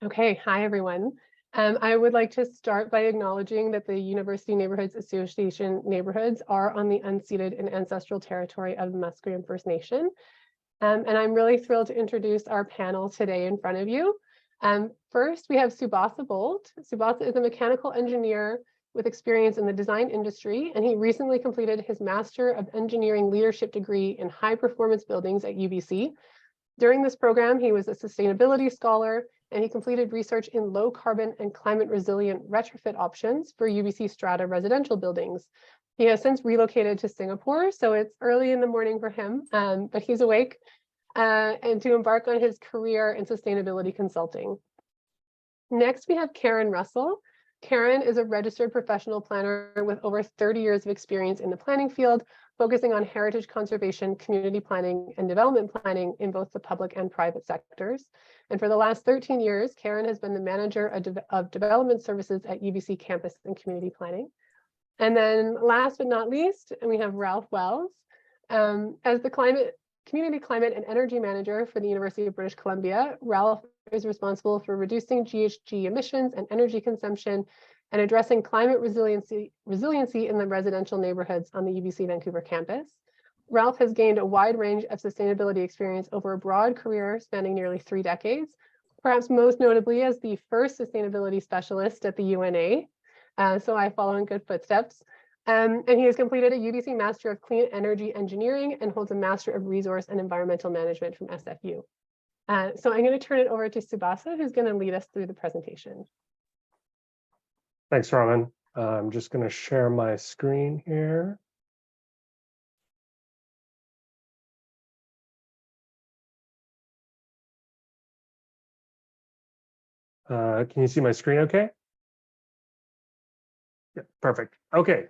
Okay, hi everyone. I would like to start by acknowledging that the University Neighborhoods Association neighborhoods are on the unceded and ancestral territory of the Musqueam First Nation. And I'm really thrilled to introduce our panel today in front of you. First, we have Subasa Bolt. Subasa is a mechanical engineer with experience in the design industry, and he recently completed his Master of Engineering Leadership degree in High Performance Buildings at UBC. During this program, he was a sustainability scholar, and he completed research in low carbon and climate resilient retrofit options for UBC STRATA residential buildings. He has since relocated to Singapore, so it's early in the morning for him, but he's awake and to embark on his career in sustainability consulting. Next, we have Karen Russell. Karen is a registered professional planner with over 30 years of experience in the planning field, focusing on heritage conservation, community planning, and development planning in both the public and private sectors. And for the last 13 years, Karen has been the manager of development services at UBC Campus and Community Planning. And then last but not least, we have Ralph Wells. As the Community Climate and Energy Manager for the University of British Columbia, Ralph is responsible for reducing GHG emissions and energy consumption and addressing climate resiliency in the residential neighborhoods on the UBC Vancouver campus. Ralph has gained a wide range of sustainability experience over a broad career spanning nearly 3 decades, perhaps most notably as the first sustainability specialist at the UNA. So I follow in good footsteps. And he has completed a UBC Master of Clean Energy Engineering and holds a Master of Resource and Environmental Management from SFU. So I'm going to turn it over to Subasa, who's going to lead us through the presentation. Thanks, Robin. I'm just going to share my screen here. Can you see my screen okay? Yeah, perfect. Okay.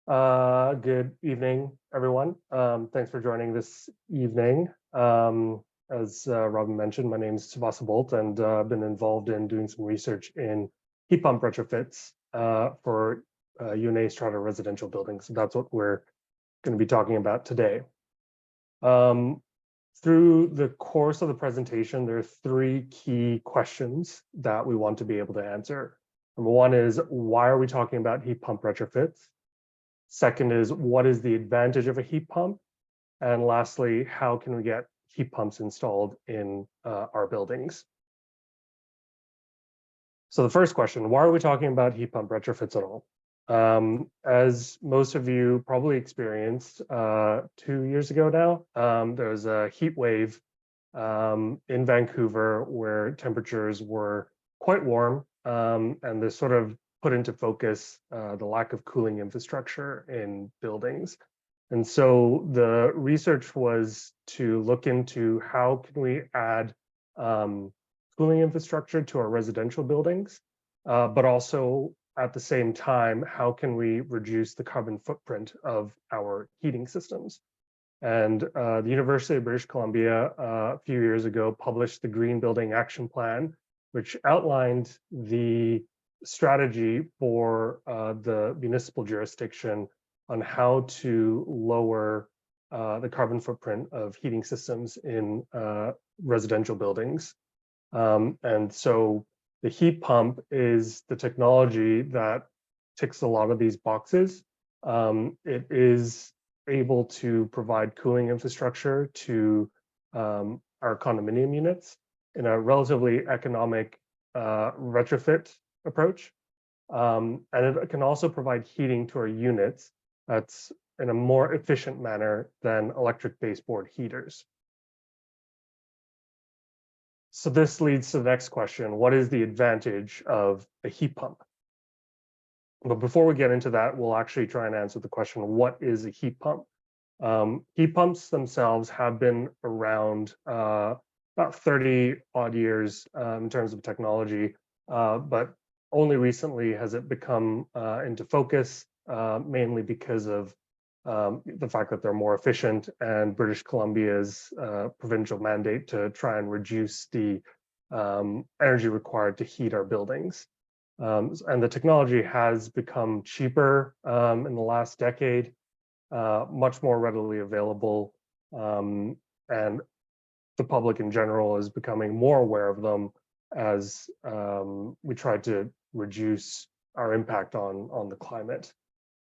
Good evening, everyone. Thanks for joining this evening. As Robin mentioned, my name is Subasa Bolt, and I've been involved in doing some research in heat pump retrofits for UNA Strata residential buildings. So that's what we're going to be talking about today. Through the course of the presentation, there are 3 key questions that we want to be able to answer. Number 1 is, why are we talking about heat pump retrofits? Second is, what is the advantage of a heat pump? And lastly, how can we get heat pumps installed in our buildings? So the first question, why are we talking about heat pump retrofits at all? As most of you probably experienced 2 years ago now, there was a heat wave in Vancouver where temperatures were quite warm, and this sort of put into focus the lack of cooling infrastructure in buildings. And so the research was to look into how can we add cooling infrastructure to our residential buildings, but also at the same time, how can we reduce the carbon footprint of our heating systems? And the University of British Columbia a few years ago published the Green Building Action Plan, which outlined the strategy for the municipal jurisdiction on how to lower the carbon footprint of heating systems in residential buildings. And so the heat pump is the technology that ticks a lot of these boxes. It is able to provide cooling infrastructure to our condominium units in a relatively economic retrofit approach. And it can also provide heating to our units that's in a more efficient manner than electric baseboard heaters. So this leads to the next question, what is the advantage of a heat pump? But before we get into that, we'll actually try and answer the question, what is a heat pump? Heat pumps themselves have been around about 30 odd years in terms of technology, but only recently has it become into focus, mainly because of the fact that they're more efficient and British Columbia's provincial mandate to try and reduce the energy required to heat our buildings. And the technology has become cheaper in the last decade, much more readily available, and the public in general is becoming more aware of them as we try to reduce our impact on the climate.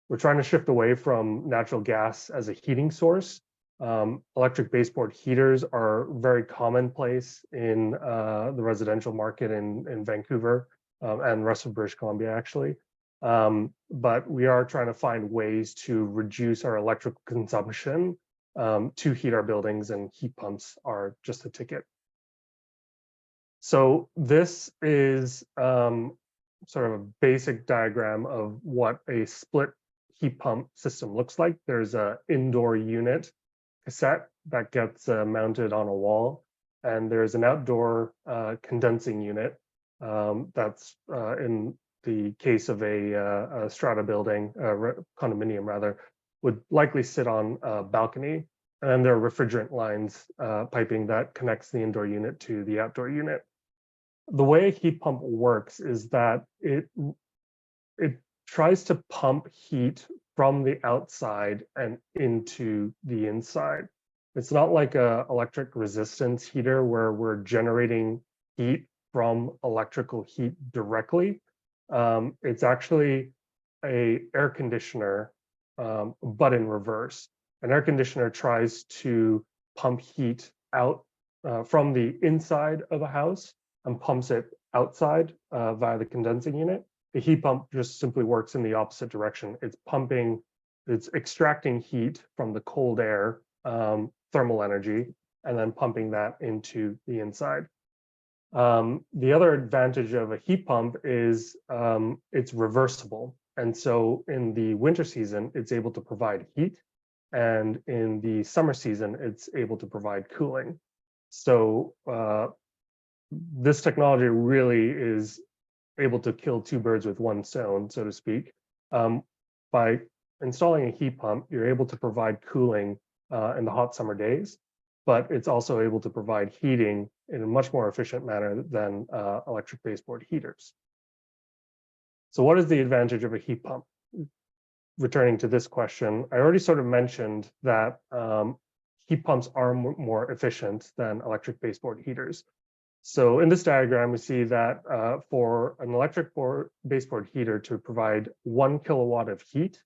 We're trying to shift away from natural gas as a heating source. Electric baseboard heaters are very commonplace in the residential market in Vancouver and the rest of British Columbia, actually. But we are trying to find ways to reduce our electrical consumption to heat our buildings, and heat pumps are just a ticket. So this is sort of a basic diagram of what a split heat pump system looks like. There's an indoor unit cassette that gets mounted on a wall, and there's an outdoor condensing unit that's in the case of a strata building, condominium rather, would likely sit on a balcony, and there are refrigerant lines piping that connects the indoor unit to the outdoor unit. The way a heat pump works is that it tries to pump heat from the outside and into the inside. It's not like a electric resistance heater where we're generating heat from electrical heat directly. It's actually a air conditioner, but in reverse. An air conditioner tries to pump heat out from the inside of a house and pumps it outside via the condensing unit. The heat pump just simply works in the opposite direction. It's extracting heat from the cold air, thermal energy, and then pumping that into the inside. The other advantage of a heat pump is it's reversible. And so in the winter season, it's able to provide heat. And in the summer season, it's able to provide cooling. So this technology really is able to kill two birds with one stone, so to speak. By installing a heat pump, you're able to provide cooling in the hot summer days, but it's also able to provide heating in a much more efficient manner than electric baseboard heaters. So what is the advantage of a heat pump? Returning to this question, I already sort of mentioned that heat pumps are more efficient than electric baseboard heaters. So in this diagram, we see that for an electric baseboard heater to provide 1 kilowatt of heat,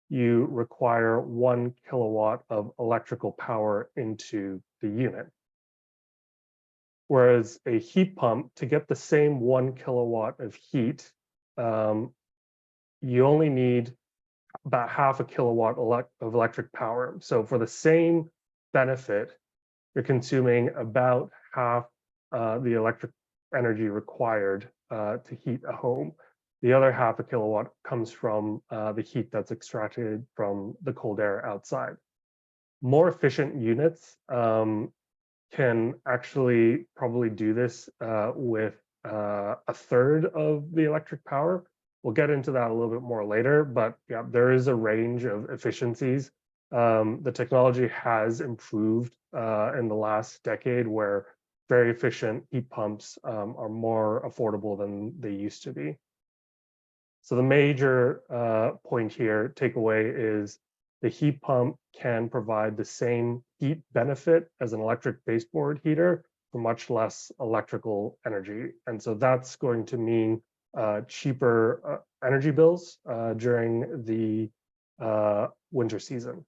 you require 1 kilowatt of electrical power into the unit. Whereas a heat pump, to get the same 1 kilowatt of heat, you only need about half a kilowatt of electric power. So for the same benefit, you're consuming about half the electric energy required to heat a home. The other half a kilowatt comes from the heat that's extracted from the cold air outside. More efficient units can actually probably do this with a third of the electric power. We'll get into that a little bit more later, but yeah, there is a range of efficiencies. The technology has improved in the last decade, where very efficient heat pumps are more affordable than they used to be. So the major point here, takeaway, is the heat pump can provide the same heat benefit as an electric baseboard heater for much less electrical energy. And so that's going to mean cheaper energy bills during the winter season.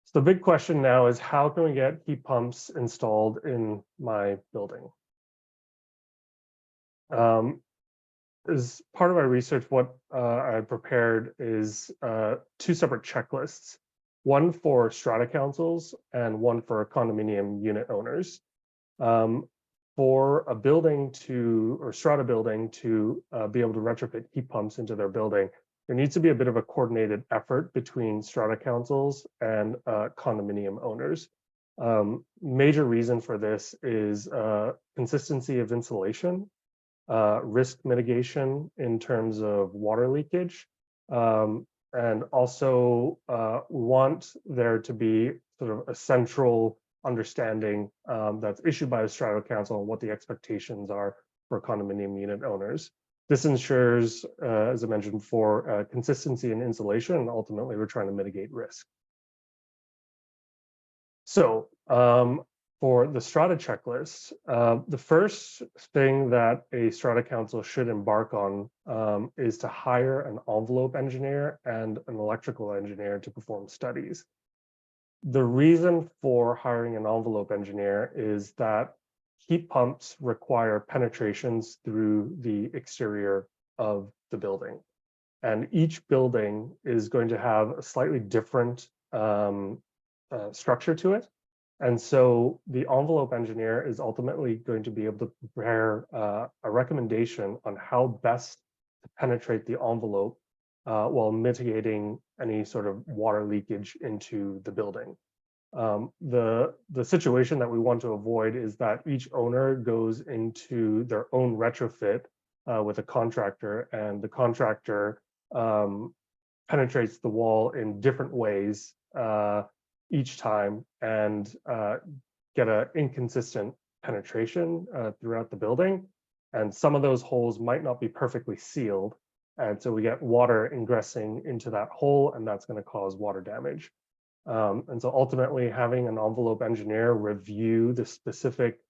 So the big question now is, how can we get heat pumps installed in my building? As part of my research, what I prepared is 2 separate checklists, one for strata councils and one for condominium unit owners. For a building or strata building to be able to retrofit heat pumps into their building, there needs to be a bit of a coordinated effort between strata councils and condominium owners. Major reason for this is consistency of insulation, risk mitigation in terms of water leakage, and also we want there to be sort of a central understanding that's issued by the strata council on what the expectations are for condominium unit owners. This ensures, as I mentioned before, consistency in insulation, and ultimately we're trying to mitigate risk. So For the STRATA checklist, the first thing that a STRATA council should embark on is to hire an envelope engineer and an electrical engineer to perform studies. The reason for hiring an envelope engineer is that heat pumps require penetrations through the exterior of the building. And each building is going to have a slightly different structure to it. And so the envelope engineer is ultimately going to be able to prepare a recommendation on how best to penetrate the envelope while mitigating any sort of water leakage into the building. The situation that we want to avoid is that each owner goes into their own retrofit with a contractor, and the contractor penetrates the wall in different ways each time and get an inconsistent penetration throughout the building. And some of those holes might not be perfectly sealed. And so we get water ingressing into that hole, and that's going to cause water damage. And so ultimately having an envelope engineer review the specific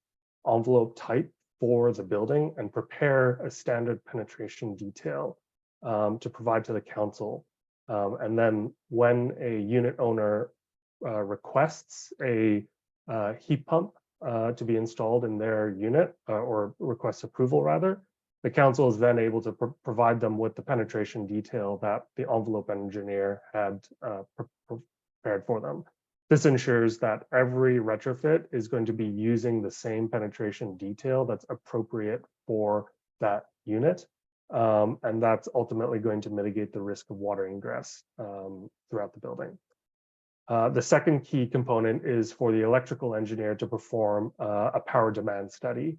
envelope type for the building and prepare a standard penetration detail to provide to the council. And then when a unit owner requests a heat pump to be installed in their unit or requests approval rather, the council is then able to provide them with the penetration detail that the envelope engineer had prepared for them. This ensures that every retrofit is going to be using the same penetration detail that's appropriate for that unit. And that's ultimately going to mitigate the risk of water ingress throughout the building. The second key component is for the electrical engineer to perform a power demand study.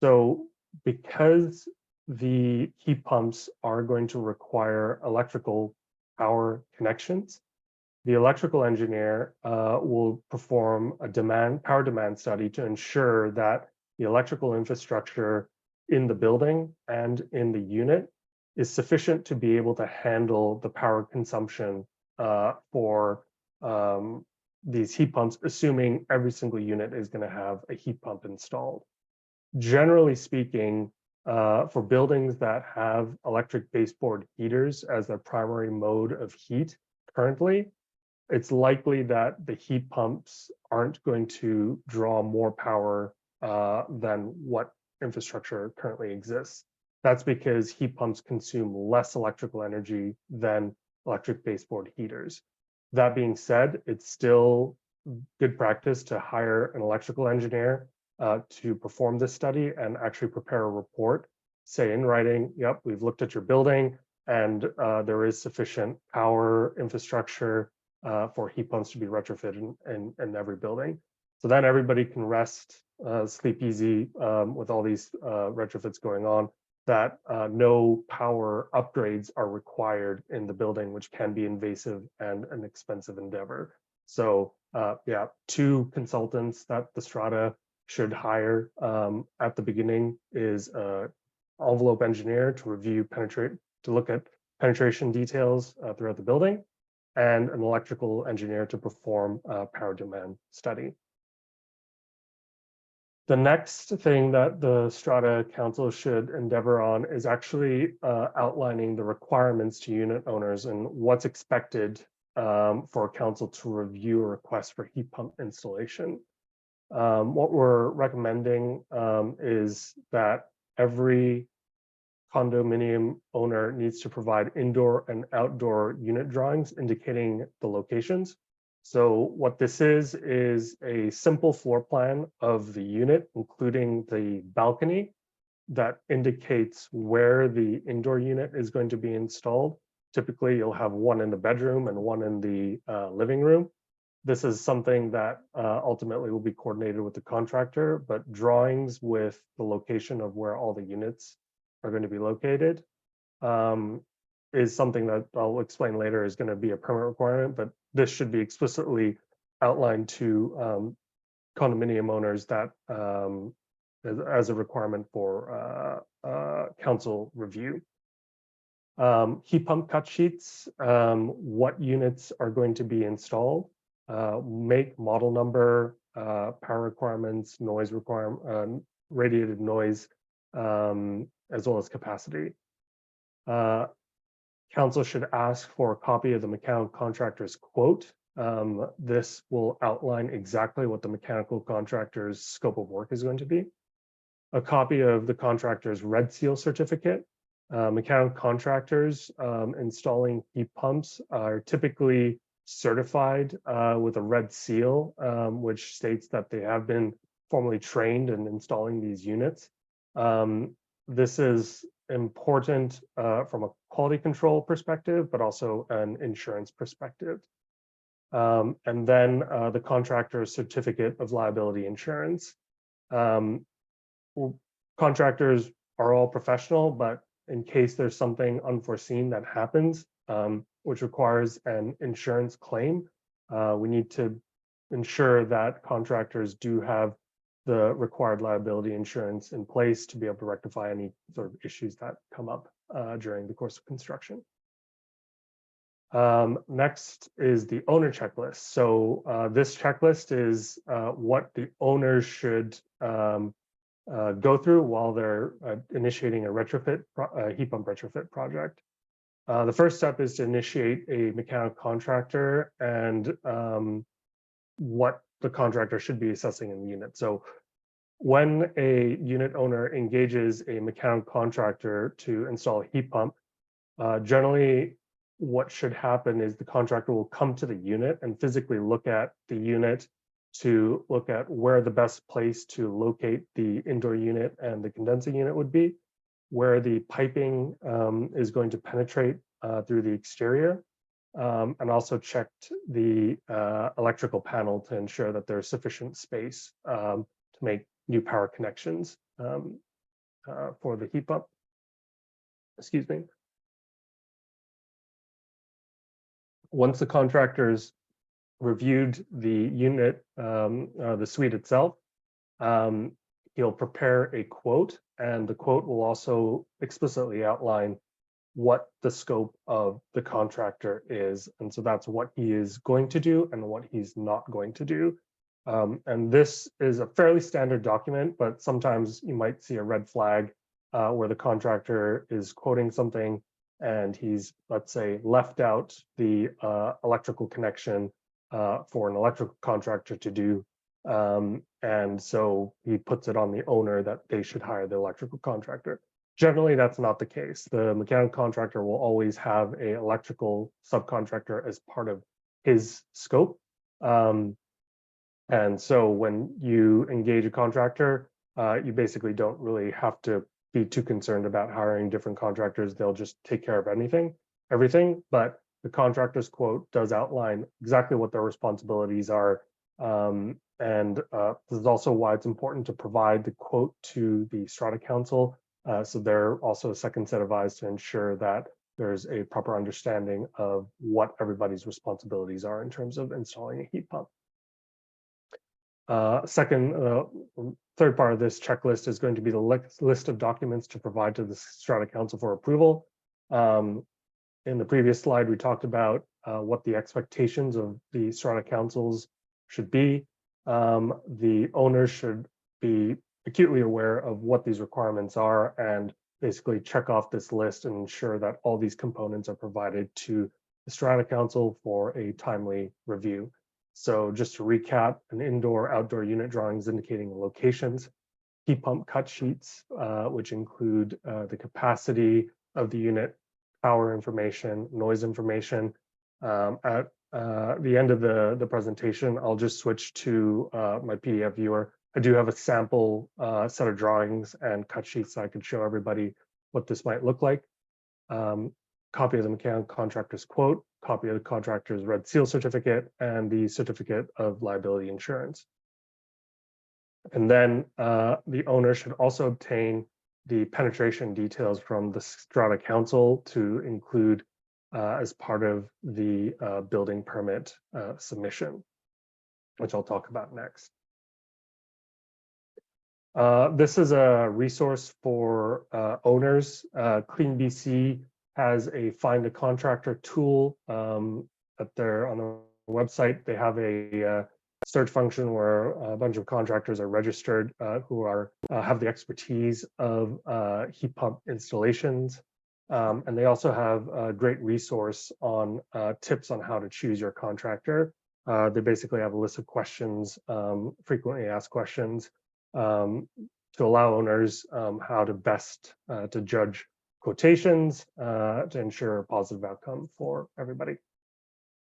So because the heat pumps are going to require electrical power connections, the electrical engineer will perform a power demand study to ensure that the electrical infrastructure in the building and in the unit is sufficient to be able to handle the power consumption for these heat pumps, assuming every single unit is going to have a heat pump installed. Generally speaking, for buildings that have electric baseboard heaters as their primary mode of heat currently, it's likely that the heat pumps aren't going to draw more power than what infrastructure currently exists. That's because heat pumps consume less electrical energy than electric baseboard heaters. That being said, it's still good practice to hire an electrical engineer to perform this study and actually prepare a report, say in writing, yep, we've looked at your building and there is sufficient power infrastructure for heat pumps to be retrofitted in every building. So then everybody can rest, sleep easy with all these retrofits going on, that no power upgrades are required in the building, which can be invasive and an expensive endeavor. So yeah, 2 consultants that the STRATA should hire at the beginning is an envelope engineer to look at penetration details throughout the building, and an electrical engineer to perform a power demand study. The next thing that the STRATA Council should endeavor on is actually outlining the requirements to unit owners and what's expected for a council to review a request for heat pump installation. What we're recommending is that every condominium owner needs to provide indoor and outdoor unit drawings indicating the locations. So what this is a simple floor plan of the unit, including the balcony, that indicates where the indoor unit is going to be installed. Typically, you'll have one in the bedroom and one in the living room. This is something that ultimately will be coordinated with the contractor, but drawings with the location of where all the units are going to be located is something that I'll explain later is going to be a permanent requirement, but this should be explicitly outlined to condominium owners that as a requirement for council review. Heat pump cut sheets, what units are going to be installed, make, model number, power requirements, noise requirement, radiated noise, as well as capacity. Council should ask for a copy of the mechanical contractor's quote. This will outline exactly what the mechanical contractor's scope of work is going to be. A copy of the contractor's red seal certificate. Mechanical contractors installing heat pumps are typically certified with a red seal, which states that they have been formally trained in installing these units. This is important from a quality control perspective, but also an insurance perspective. And then the contractor's certificate of liability insurance. Contractors are all professional, but in case there's something unforeseen that happens, which requires an insurance claim, we need to ensure that contractors do have the required liability insurance in place to be able to rectify any sort of issues that come up during the course of construction. Next is the owner checklist. So this checklist is what the owners should go through while they're initiating a retrofit, heat pump retrofit project. The first step is to initiate a mechanical contractor and what the contractor should be assessing in the unit. So when a unit owner engages a mechanical contractor to install a heat pump, generally what should happen is the contractor will come to the unit and physically look at the unit to look at where the best place to locate the indoor unit and the condenser unit would be, where the piping is going to penetrate through the exterior, and also checked the electrical panel to ensure that there's sufficient space to make new power connections for the heat pump. Excuse me. Once the contractors reviewed the unit, the suite itself, he'll prepare a quote, and the quote will also explicitly outline what the scope of the contractor is. And so that's what he is going to do and what he's not going to do. And this is a fairly standard document, but sometimes you might see a red flag where the contractor is quoting something and he's, let's say, left out the electrical connection for an electrical contractor to do. And so he puts it on the owner that they should hire the electrical contractor. Generally, that's not the case. The mechanical contractor will always have an electrical subcontractor as part of his scope. And so when you engage a contractor, you basically don't really have to be too concerned about hiring different contractors. They'll just take care of everything. But the contractor's quote does outline exactly what their responsibilities are. And this is also why it's important to provide the quote to the STRATA Council. So they're also a second set of eyes to ensure that there's a proper understanding of what everybody's responsibilities are in terms of installing a heat pump. Third part of this checklist is going to be the list of documents to provide to the STRATA Council for approval. In the previous slide, we talked about what the expectations of the STRATA councils should be. The owners should be acutely aware of what these requirements are and basically check off this list and ensure that all these components are provided to the STRATA Council for a timely review. So just to recap, an indoor-outdoor unit drawings indicating locations, heat pump cut sheets, which include the capacity of the unit, power information, noise information. At the end of the presentation, I'll just switch to my PDF viewer. I do have a sample set of drawings and cut sheets so I could show everybody what this might look like. Copy of the mechanical contractor's quote, copy of the contractor's red seal certificate, and the certificate of liability insurance. And then the owner should also obtain the penetration details from the STRATA Council to include as part of the building permit submission, which I'll talk about next. This is a resource for owners. CleanBC has a find a contractor tool that they're on the website, they have a search function where a bunch of contractors are registered who are have the expertise of heat pump installations. And they also have a great resource on tips on how to choose your contractor. They basically have a list of questions, frequently asked questions, to allow owners how to best to judge quotations to ensure a positive outcome for everybody.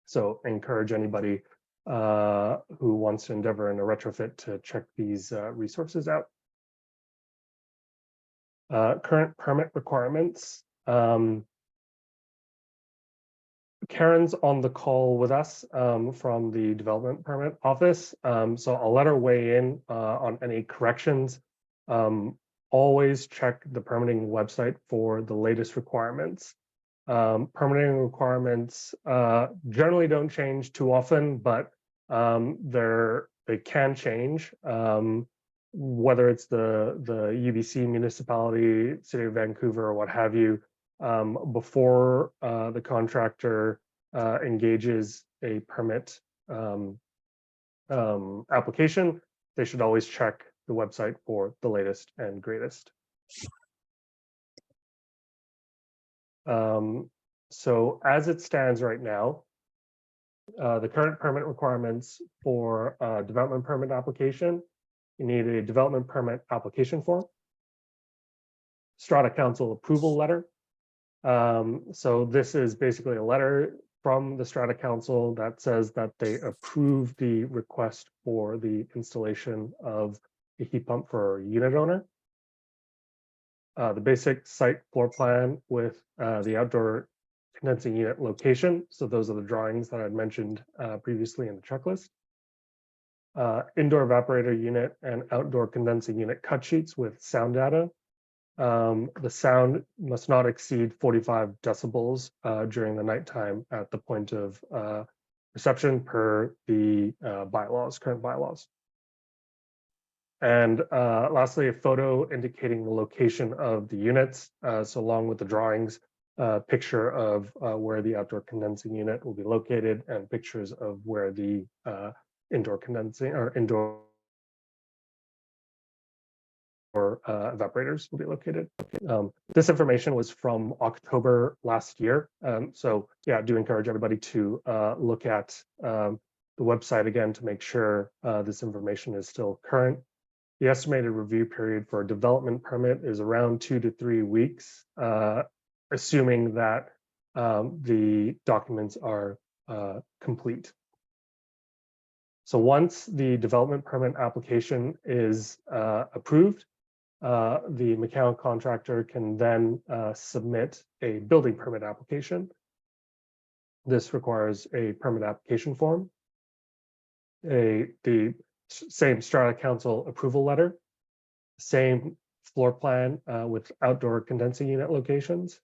So encourage anybody who wants to endeavor in a retrofit to check these resources out. Current permit requirements. Karen's on the call with us from the development permit office. So I'll let her weigh in on any corrections. Always check the permitting website for the latest requirements. Permitting requirements generally don't change too often, but they can change. Whether it's the UBC municipality, City of Vancouver, or what have you, before the contractor engages a permit application, they should always check the website for the latest and greatest. So as it stands right now, the current permit requirements for development permit application, you need a development permit application form, STRATA council approval letter. So this is basically a letter from the STRATA council that says that they approve the request for the installation of a heat pump for a unit owner. The basic site floor plan with the outdoor condensing unit location. So those are the drawings that I'd mentioned previously in the checklist. Indoor evaporator unit and outdoor condensing unit cut sheets with sound data. The sound must not exceed 45 decibels during the nighttime at the point of reception per the current bylaws. And lastly, a photo indicating the location of the units. So along with the drawings, picture of where the outdoor condensing unit will be located and pictures of where the indoor condensing or indoor evaporators will be located. This information was from October last year. So yeah, I do encourage everybody to look at the website again to make sure this information is still current. The estimated review period for a development permit is around 2 to 3 weeks, assuming that the documents are complete. So once the development permit application is approved, the mechanical contractor can then submit a building permit application. This requires a permit application form, the same STRATA council approval letter, same floor plan with outdoor condensing unit locations,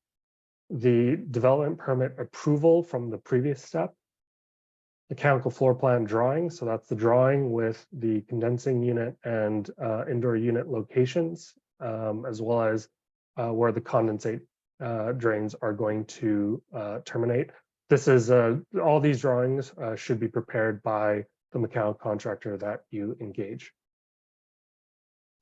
the development permit approval from the previous step, mechanical floor plan drawing. So that's the drawing with the condensing unit and indoor unit locations, as well as where the condensate drains are going to terminate. This is all these drawings should be prepared by the mechanical contractor that you engage.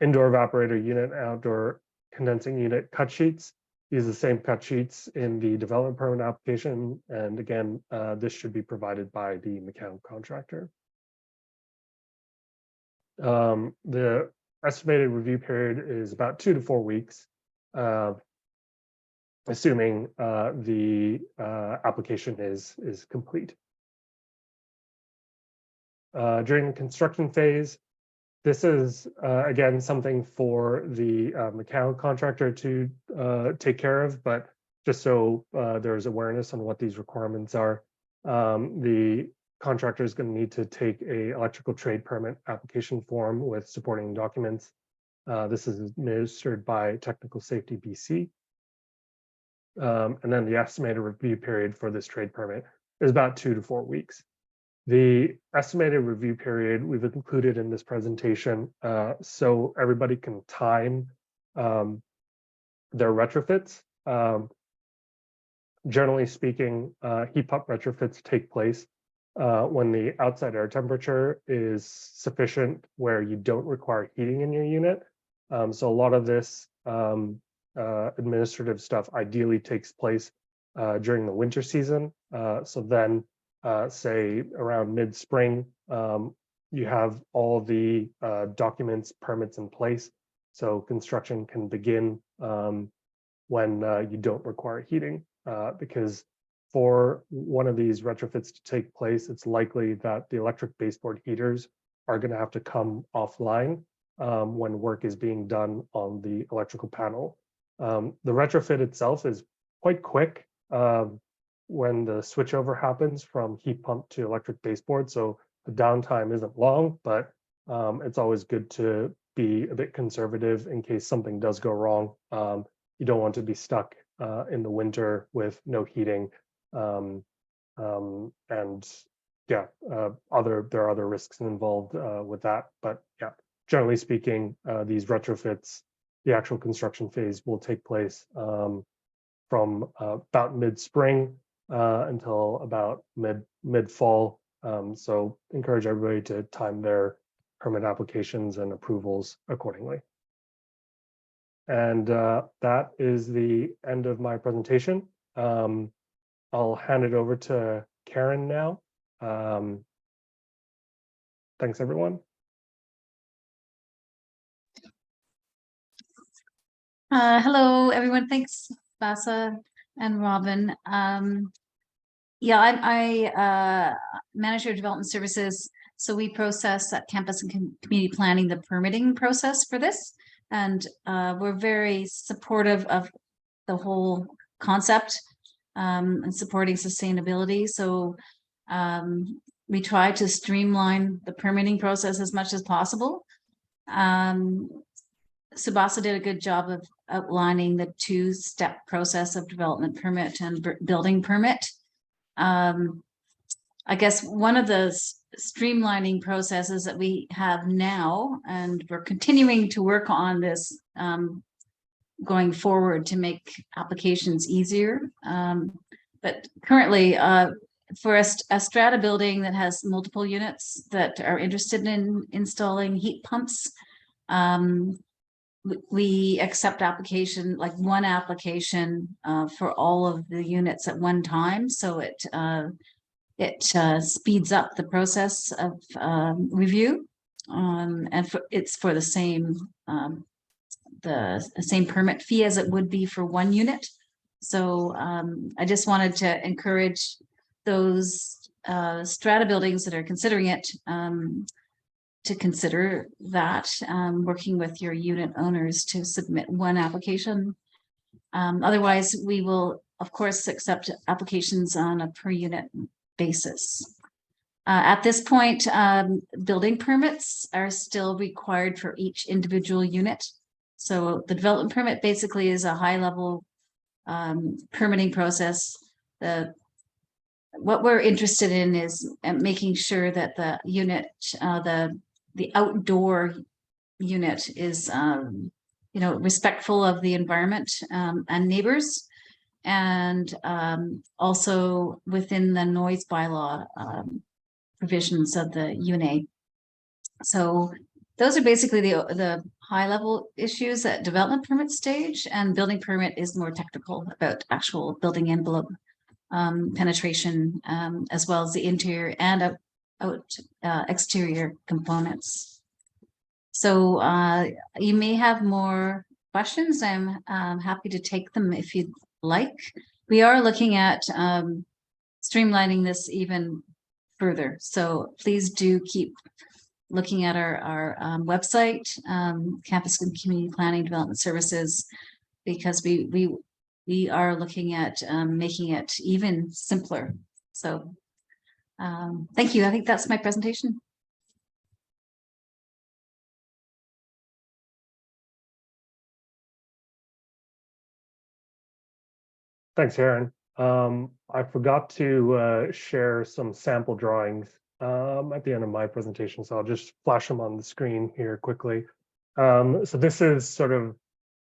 Indoor evaporator unit, outdoor condensing unit cut sheets. These are the same cut sheets in the development permit application. And again, this should be provided by the mechanical contractor. The estimated review period is about 2 to 4 weeks, assuming the application is complete. During the construction phase, this is, again, something for the mechanical contractor to take care of, but just so there's awareness on what these requirements are, the contractor is going to need to take an electrical trade permit application form with supporting documents. This is administered by Technical Safety BC. And then the estimated review period for this trade permit is about 2 to 4 weeks. The estimated review period we've included in this presentation so everybody can time their retrofits. Generally speaking, heat pump retrofits take place when the outside air temperature is sufficient where you don't require heating in your unit. So a lot of this administrative stuff ideally takes place during the winter season. So then, say around mid-spring, you have all the documents, permits in place. So construction can begin when you don't require heating, because for one of these retrofits to take place, it's likely that the electric baseboard heaters are going to have to come offline when work is being done on the electrical panel. The retrofit itself is quite quick when the switchover happens from heat pump to electric baseboard. So the downtime isn't long, but it's always good to be a bit conservative in case something does go wrong. You don't want to be stuck in the winter with no heating. And yeah, there are other risks involved with that. But yeah, generally speaking, these retrofits, the actual construction phase will take place from about mid-spring until about mid-fall. So encourage everybody to time their permit applications and approvals accordingly. And that is the end of my presentation. I'll hand it over to Karen now. Thanks, everyone. Hello, everyone. Thanks, Vasa and Robin. Yeah, I manage your development services. So we process at campus and community planning the permitting process for this. And we're very supportive of the whole concept and supporting sustainability. So we try to streamline the permitting process as much as possible. Subasa did a good job of outlining the two-step process of development permit and building permit. I guess one of the streamlining processes that we have now, and we're continuing to work on this going forward to make applications easier. But currently, for a STRATA building that has multiple units that are interested in installing heat pumps, we accept application, like one application for all of the units at one time. So it speeds up the process of review, and it's for the same permit fee as it would be for one unit. So I just wanted to encourage those strata buildings that are considering it to consider that, working with your unit owners to submit one application. Otherwise, we will, of course, accept applications on a per unit basis. At this point, building permits are still required for each individual unit. So the development permit basically is a high-level permitting process. What we're interested in is making sure that the unit, the outdoor unit is, respectful of the environment and neighbors, and also within the noise bylaw provisions of the UNA. So those are basically the high-level issues at development permit stage, and building permit is more technical about actual building envelope penetration, as well as the interior and exterior components. So you may have more questions. I'm happy to take them if you'd like. We are looking at streamlining this even further. So please do keep looking at our website, Campus and Community Planning Development Services, because we are looking at making it even simpler. So thank you. I think that's my presentation. Thanks, Aaron. I forgot to share some sample drawings at the end of my presentation, so I'll just flash them on the screen here quickly. So this is sort of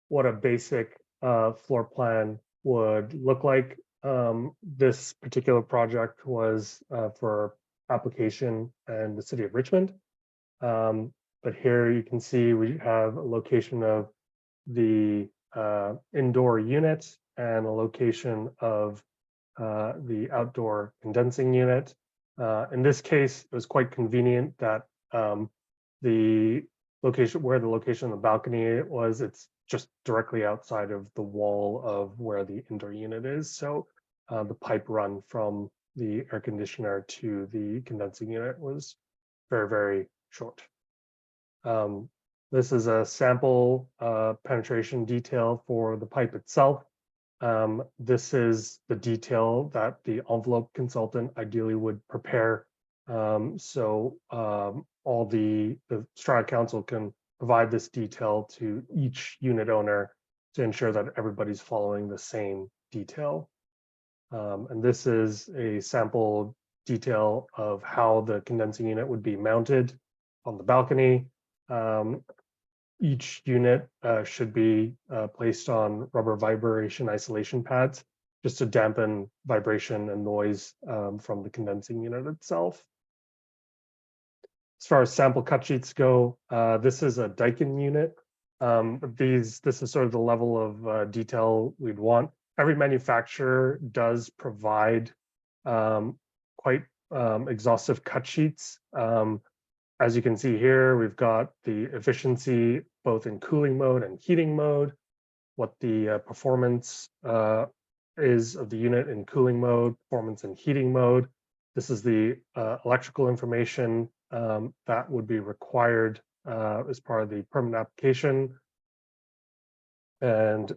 what a basic floor plan would look like. This particular project was for application and the city of Richmond. But here you can see we have a location of the indoor unit and a location of the outdoor condensing unit. In this case, it was quite convenient that the location where the location of the balcony was, it's just directly outside of the wall of where the indoor unit is. So the pipe run from the air conditioner to the condensing unit was very, very short. This is a sample penetration detail for the pipe itself. This is the detail that the envelope consultant ideally would prepare. All the STRATA Council can provide this detail to each unit owner to ensure that everybody's following the same detail. And this is a sample detail of how the condensing unit would be mounted on the balcony. Each unit should be placed on rubber vibration isolation pads just to dampen vibration and noise from the condensing unit itself. As far as sample cut sheets go, this is a Daikin unit. This is sort of the level of detail we'd want. Every manufacturer does provide quite exhaustive cut sheets. As you can see here, we've got the efficiency both in cooling mode and heating mode, what the performance is of the unit in cooling mode, performance in heating mode. This is the electrical information that would be required as part of the permit application. And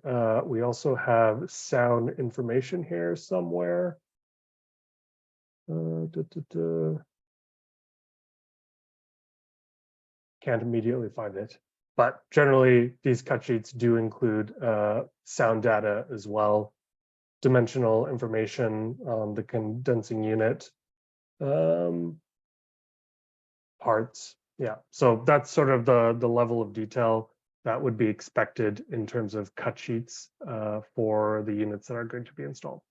we also have sound information here somewhere. Can't immediately find it, but generally these cut sheets do include sound data as well, dimensional information on the condensing unit, parts. Yeah, so that's sort of the level of detail that would be expected in terms of cut sheets for the units that are going to be installed.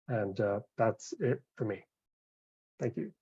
And that's it for me. Thank you.